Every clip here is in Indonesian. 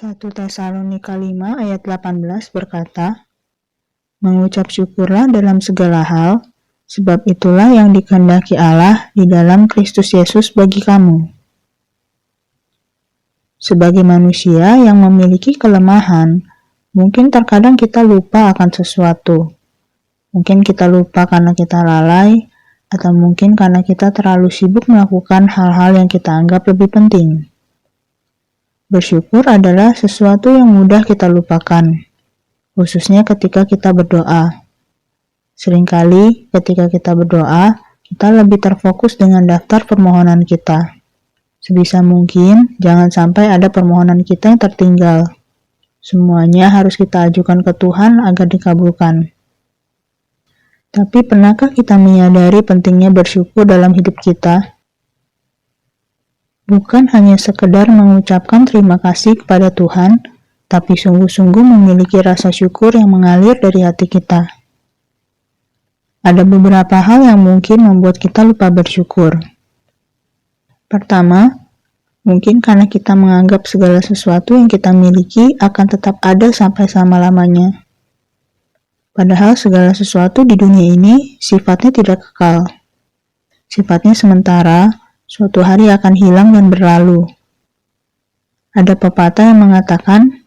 1 Tesalonika 5 ayat 18 berkata, "Mengucap syukurlah dalam segala hal, sebab itulah yang dikehendaki Allah di dalam Kristus Yesus bagi kamu." Sebagai manusia yang memiliki kelemahan, mungkin terkadang kita lupa akan sesuatu. Mungkin kita lupa karena kita lalai, atau mungkin karena kita terlalu sibuk melakukan hal-hal yang kita anggap lebih penting. Bersyukur adalah sesuatu yang mudah kita lupakan, khususnya ketika kita berdoa. Seringkali ketika kita berdoa, kita lebih terfokus dengan daftar permohonan kita. Sebisa mungkin, jangan sampai ada permohonan kita yang tertinggal. Semuanya harus kita ajukan ke Tuhan agar dikabulkan. Tapi pernahkah kita menyadari pentingnya bersyukur dalam hidup kita? Bukan hanya sekedar mengucapkan terima kasih kepada Tuhan, tapi sungguh-sungguh memiliki rasa syukur yang mengalir dari hati kita. Ada beberapa hal yang mungkin membuat kita lupa bersyukur. Pertama, mungkin karena kita menganggap segala sesuatu yang kita miliki akan tetap ada sampai selama-lamanya. Padahal segala sesuatu di dunia ini sifatnya tidak kekal. Sifatnya sementara, suatu hari akan hilang dan berlalu. Ada pepatah yang mengatakan,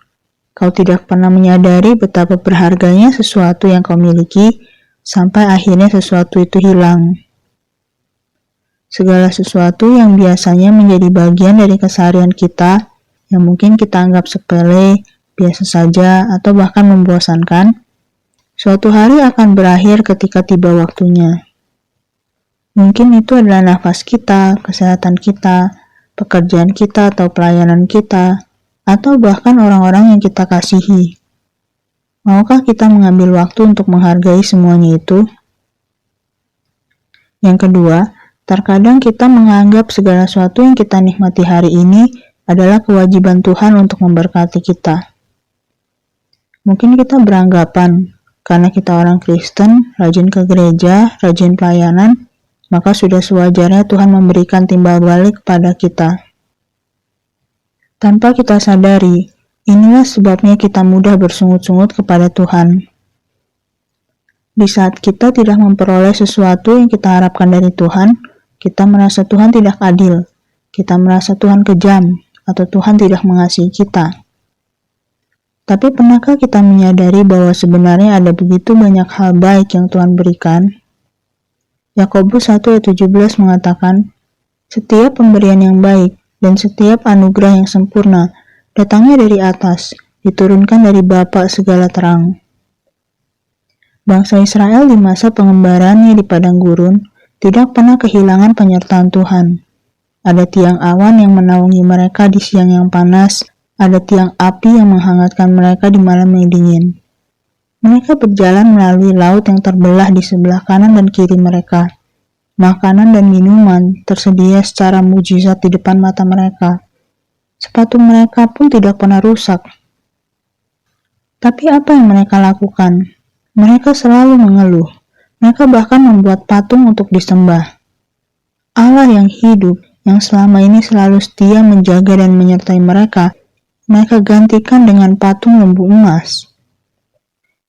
"Kau tidak pernah menyadari betapa berharganya sesuatu yang kau miliki, sampai akhirnya sesuatu itu hilang." Segala sesuatu yang biasanya menjadi bagian dari keseharian kita, yang mungkin kita anggap sepele, biasa saja, atau bahkan membosankan, suatu hari akan berakhir ketika tiba waktunya. Mungkin itu adalah nafas kita, kesehatan kita, pekerjaan kita atau pelayanan kita, atau bahkan orang-orang yang kita kasihi. Maukah kita mengambil waktu untuk menghargai semuanya itu? Yang kedua, terkadang kita menganggap segala sesuatu yang kita nikmati hari ini adalah kewajiban Tuhan untuk memberkati kita. Mungkin kita beranggapan, karena kita orang Kristen, rajin ke gereja, rajin pelayanan, maka sudah sewajarnya Tuhan memberikan timbal balik kepada kita. Tanpa kita sadari, inilah sebabnya kita mudah bersungut-sungut kepada Tuhan. Di saat kita tidak memperoleh sesuatu yang kita harapkan dari Tuhan, kita merasa Tuhan tidak adil, kita merasa Tuhan kejam, atau Tuhan tidak mengasihi kita. Tapi pernahkah kita menyadari bahwa sebenarnya ada begitu banyak hal baik yang Tuhan berikan? Yakobus 1 ayat 17 mengatakan, "Setiap pemberian yang baik dan setiap anugerah yang sempurna datangnya dari atas, diturunkan dari Bapa segala terang." Bangsa Israel di masa pengembarannya di padang gurun tidak pernah kehilangan penyertaan Tuhan. Ada tiang awan yang menaungi mereka di siang yang panas, ada tiang api yang menghangatkan mereka di malam yang dingin. Mereka berjalan melalui laut yang terbelah di sebelah kanan dan kiri mereka. Makanan dan minuman tersedia secara mujizat di depan mata mereka. Sepatu mereka pun tidak pernah rusak. Tapi apa yang mereka lakukan? Mereka selalu mengeluh. Mereka bahkan membuat patung untuk disembah. Allah yang hidup, yang selama ini selalu setia menjaga dan menyertai mereka, mereka gantikan dengan patung lembu emas.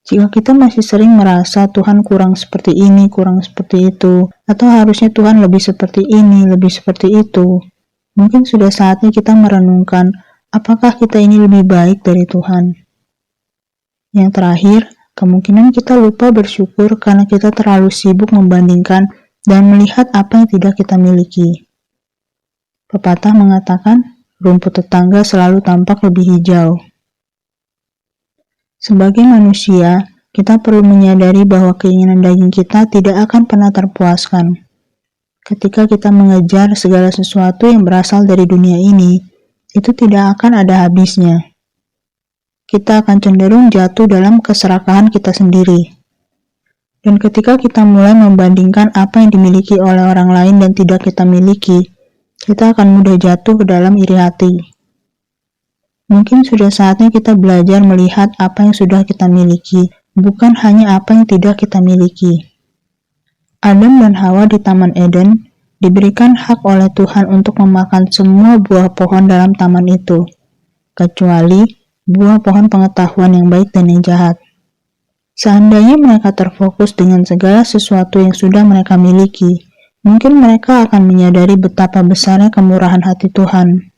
Jika kita masih sering merasa Tuhan kurang seperti ini, kurang seperti itu, atau harusnya Tuhan lebih seperti ini, lebih seperti itu, mungkin sudah saatnya kita merenungkan apakah kita ini lebih baik dari Tuhan. Yang terakhir, kemungkinan kita lupa bersyukur karena kita terlalu sibuk membandingkan dan melihat apa yang tidak kita miliki. Pepatah mengatakan, rumput tetangga selalu tampak lebih hijau. Sebagai manusia, kita perlu menyadari bahwa keinginan daging kita tidak akan pernah terpuaskan. Ketika kita mengejar segala sesuatu yang berasal dari dunia ini, itu tidak akan ada habisnya. Kita akan cenderung jatuh dalam keserakahan kita sendiri. Dan ketika kita mulai membandingkan apa yang dimiliki oleh orang lain dan tidak kita miliki, kita akan mudah jatuh ke dalam iri hati. Mungkin sudah saatnya kita belajar melihat apa yang sudah kita miliki, bukan hanya apa yang tidak kita miliki. Adam dan Hawa di Taman Eden diberikan hak oleh Tuhan untuk memakan semua buah pohon dalam taman itu. kecuali buah pohon pengetahuan yang baik dan yang jahat. Seandainya mereka terfokus dengan segala sesuatu yang sudah mereka miliki, mungkin mereka akan menyadari betapa besarnya kemurahan hati Tuhan.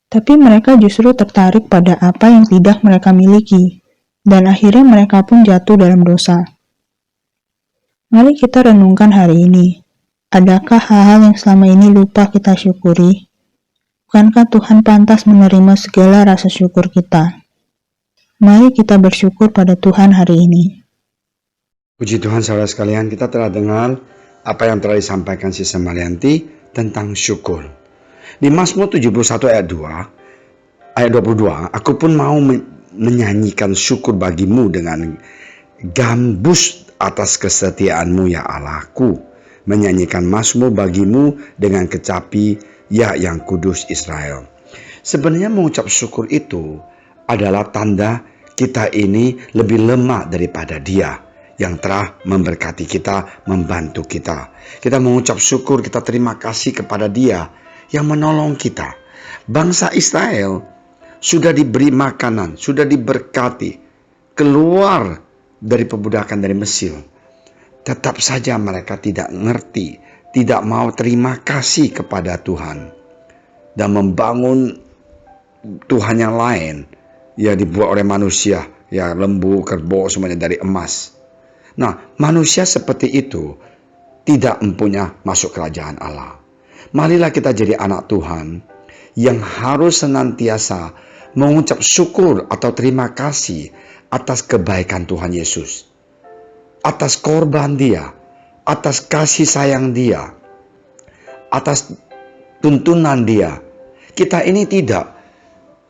Tapi mereka justru tertarik pada apa yang tidak mereka miliki, dan akhirnya mereka pun jatuh dalam dosa. Mari kita renungkan hari ini. Adakah hal-hal yang selama ini lupa kita syukuri? Bukankah Tuhan pantas menerima segala rasa syukur kita? Mari kita bersyukur pada Tuhan hari ini. Puji Tuhan saudara sekalian, kita telah dengar apa yang telah disampaikan Sister Marianti tentang syukur. Di Mazmur 71 ayat 22, aku pun mau menyanyikan syukur bagimu dengan gambus atas kesetiaanmu ya Allahku. Menyanyikan Mazmur bagimu dengan kecapi ya yang kudus Israel. Sebenarnya mengucap syukur itu adalah tanda kita ini lebih lemah daripada Dia yang telah memberkati kita, membantu kita. Kita mengucap syukur, kita terima kasih kepada Dia yang menolong kita. Bangsa Israel sudah diberi makanan, sudah diberkati, keluar dari perbudakan dari Mesir. Tetap saja mereka tidak ngerti, tidak mau terima kasih kepada Tuhan, dan membangun Tuhan yang lain, ya dibuat oleh manusia, ya lembu, kerbau, semuanya dari emas. Nah, manusia seperti itu tidak mempunyai masuk kerajaan Allah. Marilah kita jadi anak Tuhan yang harus senantiasa mengucap syukur atau terima kasih atas kebaikan Tuhan Yesus, atas korban Dia, atas kasih sayang Dia, atas tuntunan Dia. Kita ini tidak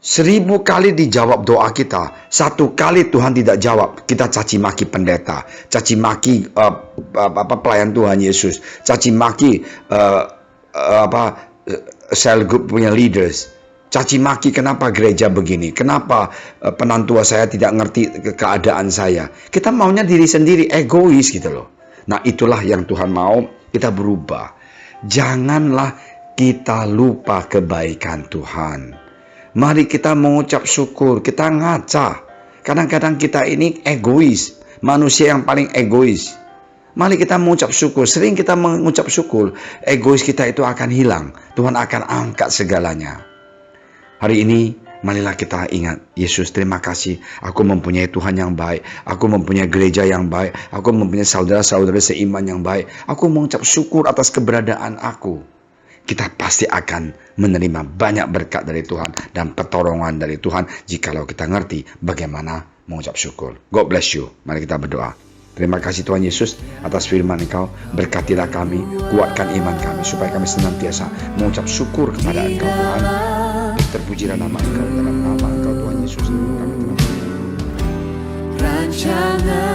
1000 kali dijawab doa kita, 1 kali Tuhan tidak jawab, kita caci maki pendeta, caci maki pelayan Tuhan Yesus, caci maki cell group punya leaders, caci maki kenapa gereja begini, kenapa penantua saya tidak ngerti keadaan saya. Kita maunya diri sendiri, egois gitu loh. Nah, itulah yang Tuhan mau kita berubah. Janganlah kita lupa kebaikan Tuhan. Mari kita mengucap syukur, kita ngaca. Kadang-kadang kita ini egois, manusia yang paling egois. Mari kita mengucap syukur. Sering kita mengucap syukur, egois kita itu akan hilang. Tuhan akan angkat segalanya. Hari ini, marilah kita ingat, Yesus, terima kasih. Aku mempunyai Tuhan yang baik. Aku mempunyai gereja yang baik. Aku mempunyai saudara-saudara seiman yang baik. Aku mengucap syukur atas keberadaan aku. Kita pasti akan menerima banyak berkat dari Tuhan dan pertolongan dari Tuhan jikalau kita ngerti bagaimana mengucap syukur. God bless you. Mari kita berdoa. Terima kasih Tuhan Yesus atas firman Engkau. Berkatilah kami, kuatkan iman kami supaya kami senantiasa mengucap syukur kepada Engkau Tuhan. Terpujilah nama Engkau, dalam nama Engkau Tuhan Yesus kami telah berdoa.